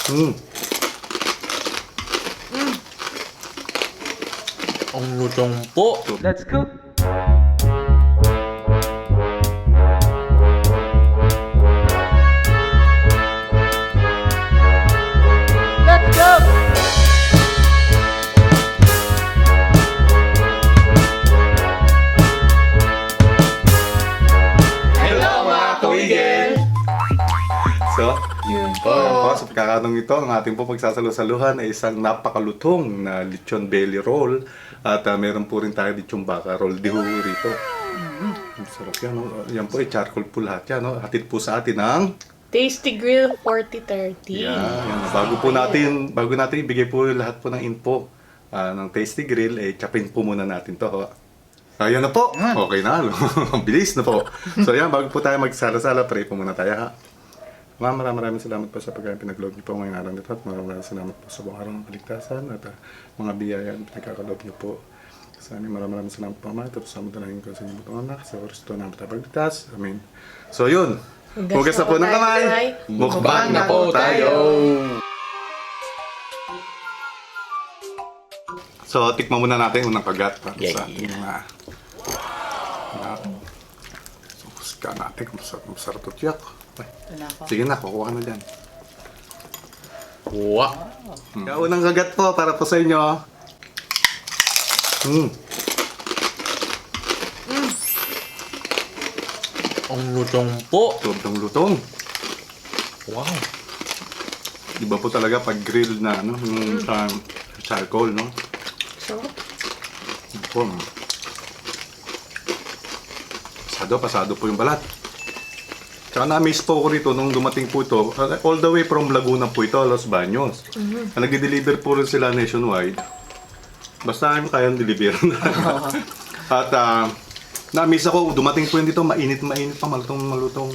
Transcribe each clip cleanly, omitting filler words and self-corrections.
Ang lutong po. Let's go! Let's go! Hello mga kawigil! So, Yun po, sa pagkakataong ito, ang ating po pagsasalusaluhan ay isang napakalutong na lechon belly roll. At meron po rin tayo lechon baka roll de huro rito. Sarap yan, no? Yan po ay charcoal po lahat yan, no? Hatid po sa atin ng... Tasty Grill 4030. Yan. Bago natin ibigay po lahat po ng info ng Tasty Grill, chapin po muna natin to. Ho. Ayan na po. Okay na. Ang bilis na po. So yan, bago po tayo magsala-sala, pray po muna tayo ha. Ma'am, maraming salamat po sa pagkain pinag-loob niyo po ngayong araw nito at maraming salamat po sa buong araw ng kaligtasan at mga biyaya na pinagkakaloob niyo po. Sa amin, maraming salamat po, Ama. Ito po sa mga ko sa inyong butong anak. Sa oras ito namin tapagligtas. Amen. So yun. Hugas na po ng kamay. Mukbang na po tayo. So, tikman muna natin yung unang kagat para sa ating mga... So, husga natin kung masarap ito tiyak. Sige na, kukuha ka na dyan. Wow. Kaya unang kagat po para po sa inyo. Ang lutong po. Lutong-lutong. Wow. Iba po talaga pag grill na, no? Yung sa charcoal, no? So, Po. Pasado po yung balat. Tsaka na-miss po ko rito nung dumating po ito. All the way from Laguna po ito, Los Baños. Nag-deliver po rin sila nationwide. Basta yung kayang deliver na. At na-miss ako, dumating po yun dito, mainit pa, malutong.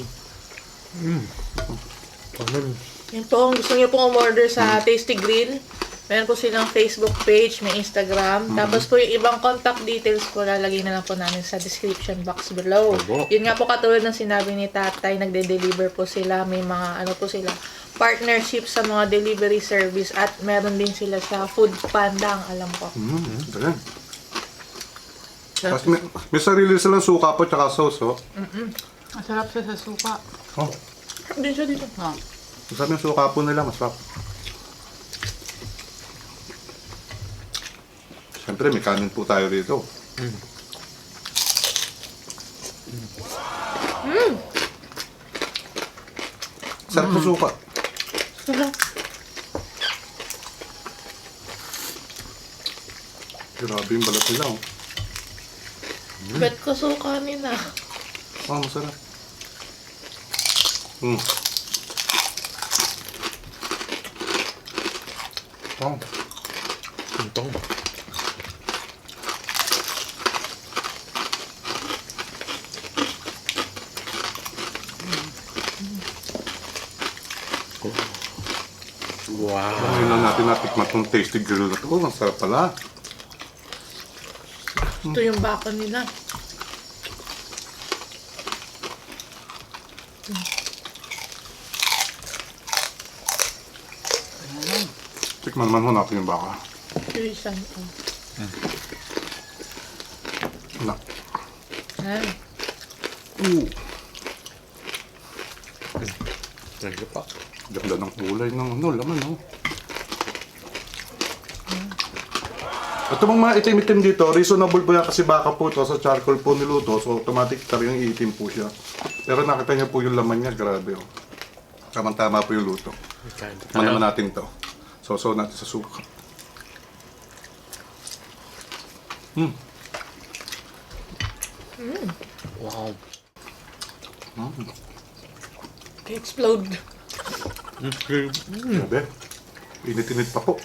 yun po, kung gusto niyo pong umorder sa Tasty Grill, meron po silang Facebook page, may Instagram. Tapos po yung ibang contact details po, lalagay na lang po namin sa description box below. Opo. Yun nga po katulad ng sinabi ni Tatay, nagde-deliver po sila. May mga ano po sila, partnership sa mga delivery service at meron din sila sa Food Panda, ang alam ko. Ganun. Tapos may sarili silang suka po tsaka sauce, oh. Masarap siya sa suka. Oh. Din siya dito. Oh. Masarap yung suka po nila, masarap. Siyempre, may kanin po tayo dito. Sarap ng suka. Sarap. Grabe yung balat nila, oh. Bet ko suka nila. Oh, masarap. Oh. Lutong. Wow. Ngayon lang natin natikman itong tasty grill na ito. Oh, masarap pala. Ito yung baka nila. Tikman naman ho natin yung baka. Curiousan ko. Wala. Ay. Sige pa. Ganda ng kulay ng laman, no? Ito mga itim-itim dito, reasonable po yan kasi baka po ito sa charcoal po niluto, so automatic talagang iitim po siya. Pero nakita niyo po yung laman niya, grabe, oh. Tama-tama po yung luto. Tikman naman natin to. So natin sa suka. Wow. Explode. Grabe. Init-init pa po.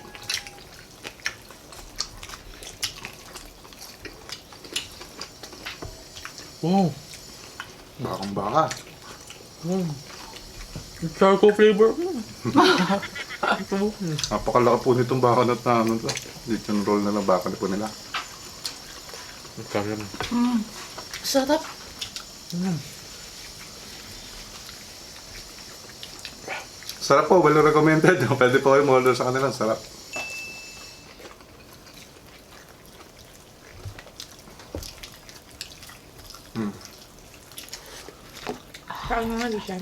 Wow. Bakang baka. Charcoal flavor. Napakalaki po nitong baka na ano to. Lechon roll na lang baka na po nila. Karam. Sarap. Sarap po, well recommended. Pwede po kayo order sa kanila. Sarap. Saan nga di siya?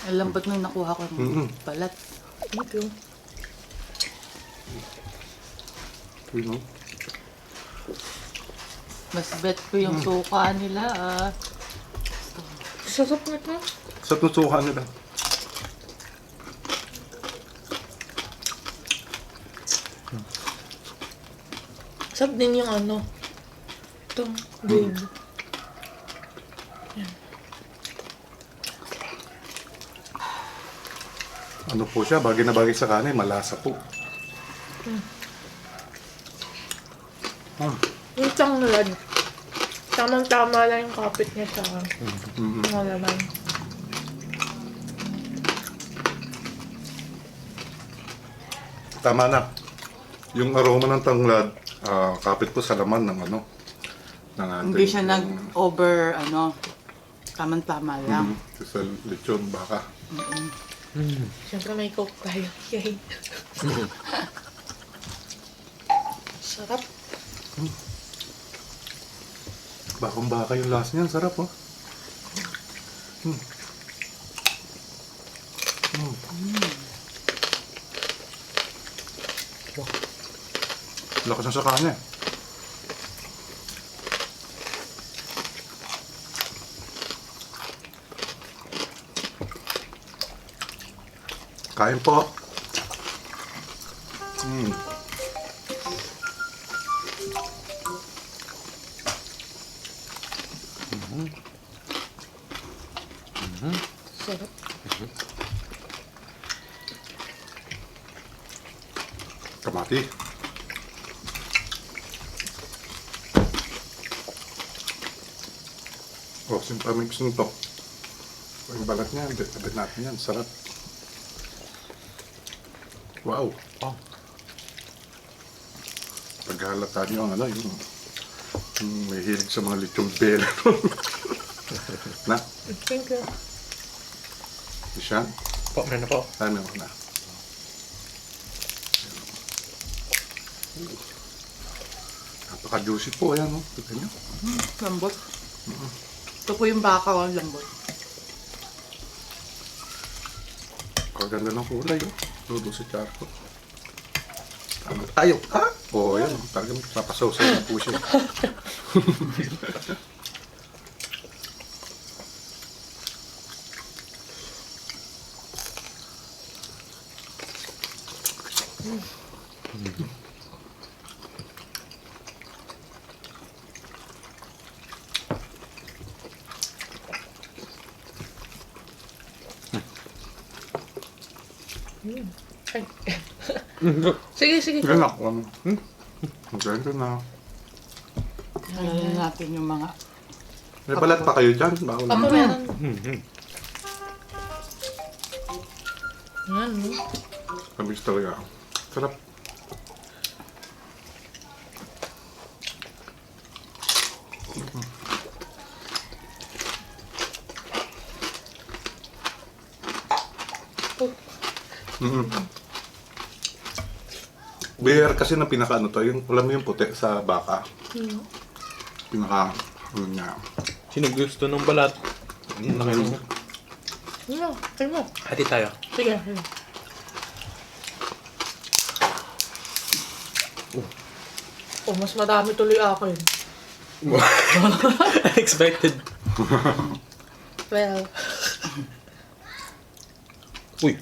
Ang lambot nung nakuha ko ng balat. Thank you. You know? Mas bet ko yung suka nila. Sarap na ito. Sa tutukan nila. Sarap din yung ano. Itong grade. Ano po siya, bagay na bagay sa kanin, malasa po. Yung tanglad. Tamang-tama lang yung kapit niya sa mga laman. Tama na. Yung aroma ng tanglad, kapit po sa laman ng ano. Ng ating, Hindi siya nag-over, tamang-tama lang. Sa lechon, baka. Siyempre may coke tayo. Yay. Sarap. Bakang baka yung lasa niyan, sarap oh. Lakas na sa kanin. Kain po. Sarap. Kamati. Oh, simple mix nito. Yung balat niya, bit natin yan. Sarap. Wow. Oh. Paghalata niyo ang ano, yung may hilig sa mga lechong bela. Na, Thank you. siya. Po, meron na po. Ano na. Napaka-juicy po, ayan, no? Tignan niyo. Lambot. Ito po yung baka ko, lambot. Kaganda ng kulay, oh. Ludo sa charco. Tama tayo, ha? Oo, yan. Talagang napasaw-saw na po siya. Ay. Sige, sige. Yan ako. Maganda na. Alam natin yung mga... May balat pa kayo dyan? Bawal Ako na. meron. Yan, no? Kamis talaga. Sarap. Beer kasi na pinaka ano to, yung alam mo yung puti sa baka. Pinaka ano niya. Sino gusto ng balat? Ano? Kayo mo. Hati tayo. Sige, sige. Oh, mas madami tuloy ako yun. Unexpected. Well, Uy.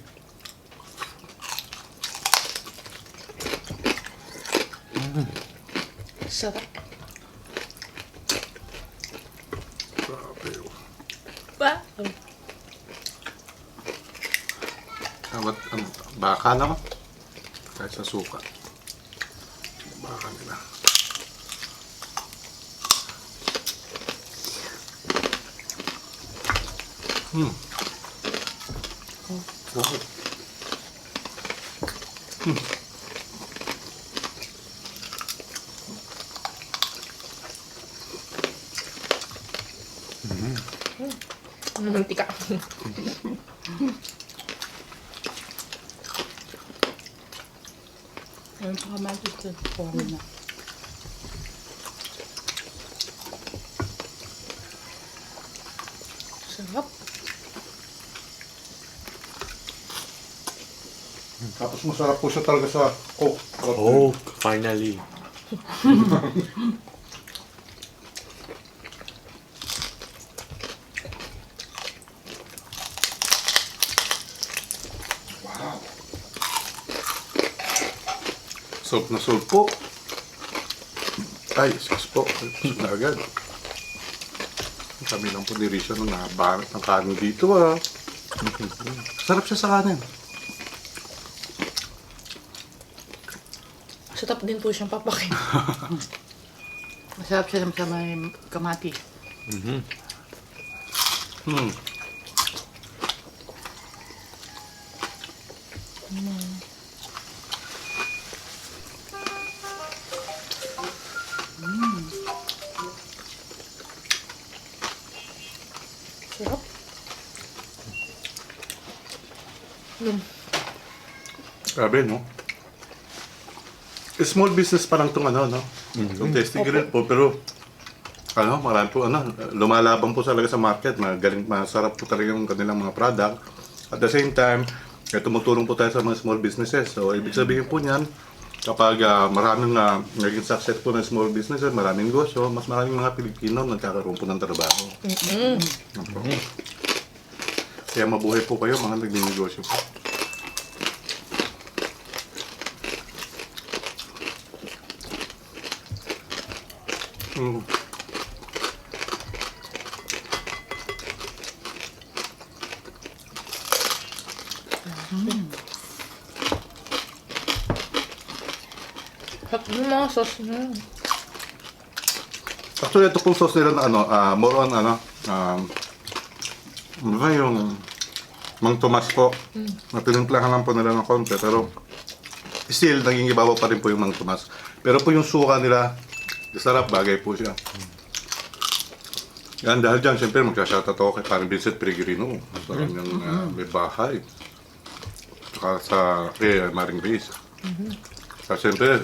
sarap. Grabe. Ba? Tawat ano, baka naman. Kahit sa suka. Baka nila. Wow. Mantika. Ayun pa kamatis ko. Kuha na. Sarap. Tapos masarap po siya talaga sa Coke. Oh, finally. Soap na soap po. Ay, sus po. Sus na agad. Kami lang po ni Risha nung nabanat ng kanin dito ah. Sarap siya sa kanin. Sarap din po siyang papakin. Masarap siya sa may kamatis. Hmm. Sarap. Grabe, no? Small business pa lang itong ano, no? Yung Tasty Grill po, pero ano, marami po, ano, lumalaban po talaga sa market. Magaling, masarap po talaga yung kanilang mga product. At the same time, tumutulong po tayo sa mga small businesses. So, ibig sabihin po niyan, kapag maraming naging success po ng small businesses, maraming negosyo, mas maraming mga Pilipino nagkakaroon po ng trabaho. Opo. Kaya mabuhay po kayo, mga nagninegosyo po. Mm. Sarap yung mga sauce niya. Actually, ito pong sauce nila na ano, more on ano, ano ba yung Mang Tomas po. Pinimplahan lang po nila ng konti, pero still, naging ibabaw pa rin po yung Mang Tomas. Pero po yung suka nila, sarap, bagay po siya. Yan, dahil dyan, siyempre, magsashoutout ako kay parang Vincent Peregrino sa kanyang may bahay. Saka sa Maring Grace. Saka siyempre,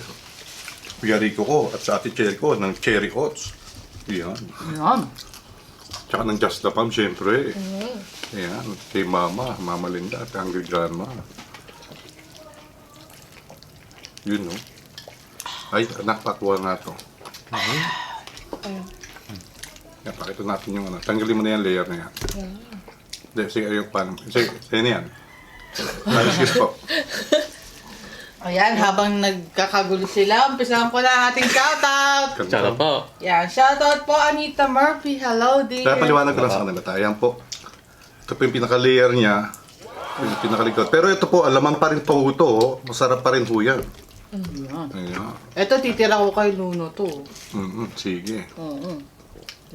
Yarico ko at sa Ate Cherry ko ng Cherry Oats. Yan. Yan. Tsaka ng Just the Palm, siyempre. Yan. Kay Mama, Mama Linda at Hungry Grandma. Yun, no? Ay, anak, patuwa nga to. Yan, pakita natin yung ano. Tanggalin mo na yung layer na yan. Hindi, sige, ayun, paano? Sige, na yan. Excuse po. Ayan, habang nagkakagulo sila, umpisahan ko na ang ating shoutout. Tsaka po. Yan, shoutout po Anita Murphy. Hello, dear. Kaya paliwanag ko lang sa kanila. Ayan po. Ito po yung pinaka-layer niya. Yung pinakalikod. Pero ito po, alaman pa rin po ito. Oh. Masarap pa rin po yan. Yan. Ayan. Ito, titira ko kay Luno to. Sige.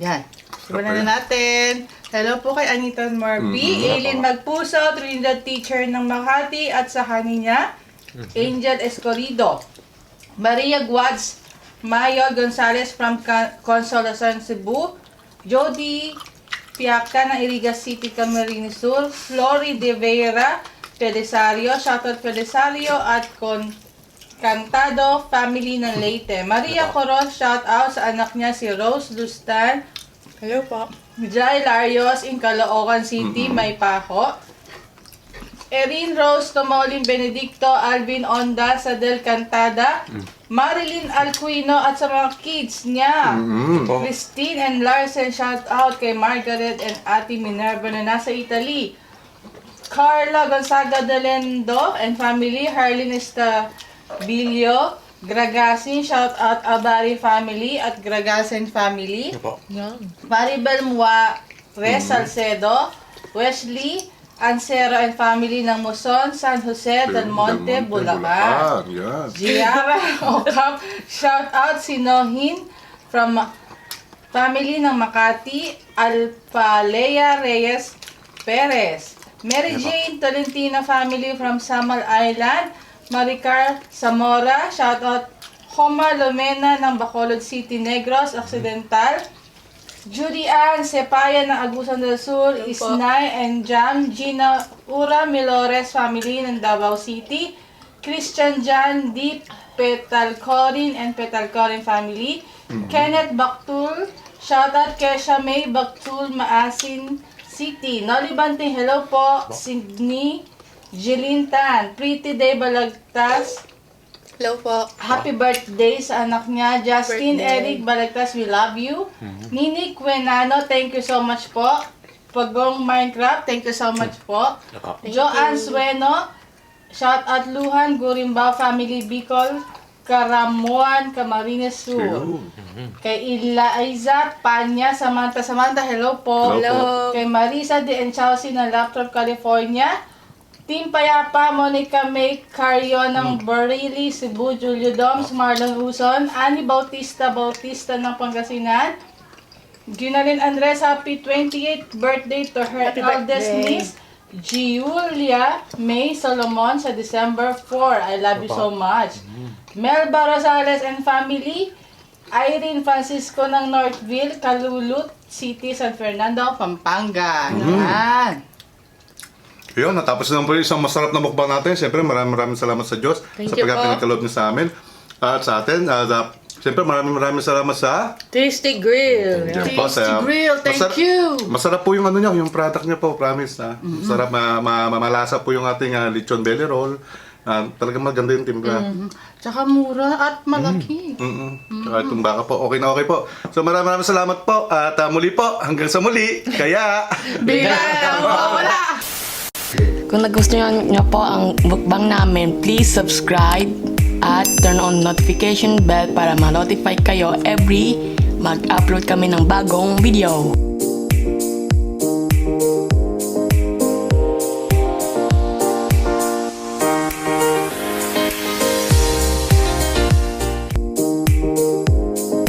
Yan. Simulan na natin. Hello po kay Anita Murphy, Aileen Magpuso, Trinidad teacher ng Makati at sa kanina, Angel Escorido, Maria Guads, Mayo Gonzalez from Consolacion, Cebu, Jody Piaca ng Iriga City, Camarines Sur, Flory De Vera, Pedesario, shoutout Pedesario at Cantado family ng Leyte. Maria Coron, shoutout sa anak niya si Rose Lustan. Hello po. Jai Larios in Caloocan City, Maypaco. Erin Rose Tomolin Benedicto, Alvin Onda sa Del Cantada, Marilyn Alquino at sa mga kids niya. Christine and Larsen, shout out kay Margaret and Ate Minerva na nasa Italy. Carla Gonzaga Delendo and family, Harlin Estabilio, Gragasin, shout out Abari family at Gragasin family. Yan. Maribel Mua, Res Salcedo, Wesley, Ansero and family ng Muson, San Jose, Del Monte, Bulacan. Yan. Giara Ocamp, shout out si Nohin from family ng Makati, Alpalea Reyes Perez. Mary Jane Tolentino family from Samal Island, Maricar Zamora, shout out Homa Lomena ng Bacolod City, Negros Occidental. Judy Ann Sepaya ng Agusan del Sur, Isnay and Jam, Gina Ura Milores family ng Davao City, Christian John D. Petalcorin and Petalcorin family. Kenneth Baktul. Shoutout kay May Baktul, Maasin City. Noli Banting, hello po. Sydney Jilintan. Pretty Day Balagtas. Hello po. Happy birthday sa anak niya. Justin Birthday. Eric Balagtas, we love you. Nini Quenano, thank you so much po. Pagong Minecraft, thank you so much po. Joanne Sueno, shout out Luhan, Gurimbao Family Bicol, Karamuan, Camarines Sur. Kay Eliza Panya, Samantha, hello po. Hello Kay Marisa de Enchausi ng Laptop, California. Team Payapa, Monica May Carrion ng Barili, Cebu, Julio Doms, Marlon Uson, Annie Bautista ng Pangasinan. Ginalyn Andres, happy 28th birthday to her Happy eldest birthday. niece, Giulia May Solomon sa December 4. I love you so much. Melba Rosales and family, Irene Francisco ng Northville, Calulut City, San Fernando, Pampanga. Yan. Yun, natapos na po yung isang masarap na mukbang natin. Siyempre, maraming salamat sa Diyos Thank sa you pagkat po. pinagkaloob niya sa amin. At sa atin, siyempre, maraming salamat sa... Tasty Grill. Yan po, Tasty Grill, thank you. Masarap po yung ano niya, yung product niya po, promise. Masarap, malasa po yung ating lechon belly roll. Talagang maganda yung timpla. Tsaka mura at malaki. Tsaka itong baka po, okay na okay po. So maraming salamat po. At muli po, hanggang sa muli. Kaya... Bila! Wala! Kung nagustuhan nyo po ang mukbang namin, please subscribe at turn on notification bell para ma-notify kayo every mag-upload kami ng bagong video.